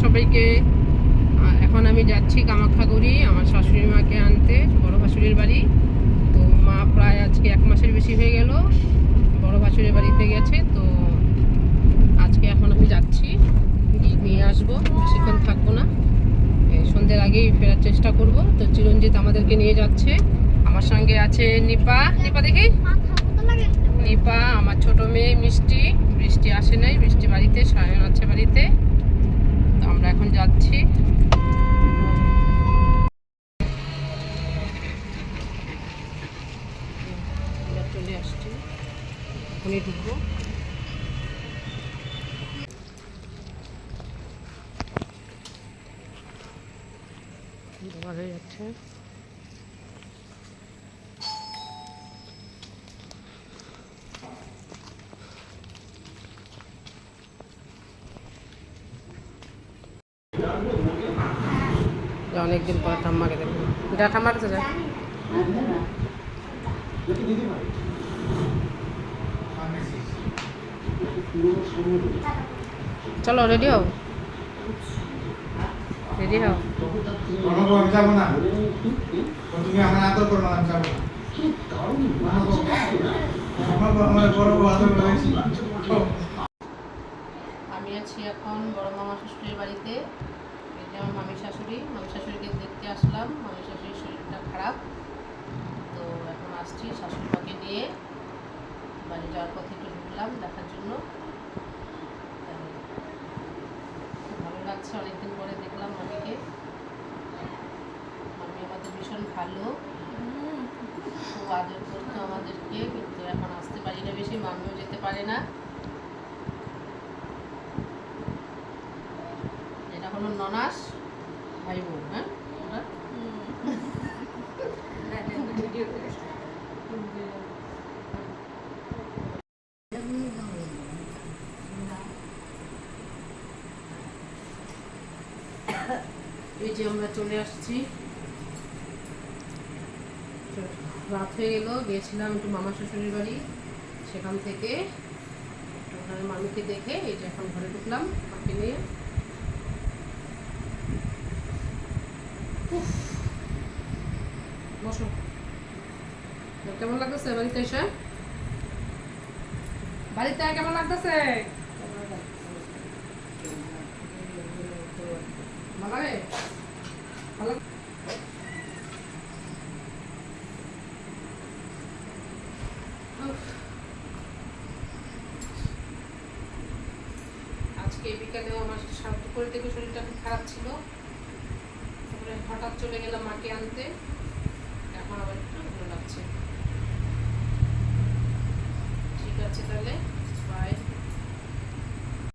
সবাইকে। এখন আমি যাচ্ছি কামাখ্যাগুড়ি আমার শাশুড়ি মাকে আনতে, বড় ভাসুরের বাড়ি। তো মা প্রায় আজকে 1 মাসের বেশি হয়ে গেল বড় ভাসুরের বাড়িতে গেছে। তো আজকে এখন আমি যাচ্ছি, নিয়ে আসবো, বেশিক্ষণ থাকবো না, সন্ধ্যের আগেই ফেরার চেষ্টা করব। তো চিরঞ্জিত আমাদেরকে নিয়ে যাচ্ছে, আমার সঙ্গে আছে নিপা। নিপা দেখি, নিপা, আমার ছোট মেয়ে মিষ্টি। বৃষ্টি আসে নাই, বৃষ্টি বাড়িতে, সায়ন আছে বাড়িতে। তো আমরা এখন যাচ্ছি। চলে আসছি, এখনই ঢুকবো। হয়ে যাচ্ছে। অনেকদিন পর ঠাম্মাকে দেখবো। যা ঠাম্মার কাছে যা। চলো রেডি হও, রেডি হও। আমি আছি এখন বড় মামা শ্বশুরের বাড়িতে। এই যে আমার মামি শাশুড়িকে দেখতে আসলাম। মামি শাশুড়ির শরীরটা খারাপ, তো এখন আসছি শাশুড়ি মাকে নিয়ে। বাড়ি যাওয়ার পথে একটু ঢুকলাম দেখার জন্য। ভালো লাগছে, অনেকদিন পরে দেখলাম মামিকে। মামি আমাদের ভীষণ ভালো, খুব আদর করতো আমাদেরকে, কিন্তু এখন আসতে পারি না বেশি, মামিও যেতে পারে না। এটা হলো ননাস ভাই বোন। হ্যাঁ, এই যে আমরা চলে আসছি। রাত হয়ে গেল, গিয়েছিলাম একটু মামা শ্বশুরের বাড়ি, সেখান থেকে ওখানে মামিকে দেখে এই যে এখন ঘরে ঢুকলাম মাকে নিয়ে। বসো, কেমন লাগতেছে বাড়িতে এসে? বাড়িতে কেমন লাগতেছে? ভালো লাগে? ভালো। আজকে বিকালে আমার দুপুরের থেকে শরীরটা খুব খারাপ ছিল, তারপরে হঠাৎ চলে গেলাম মাকে আনতে।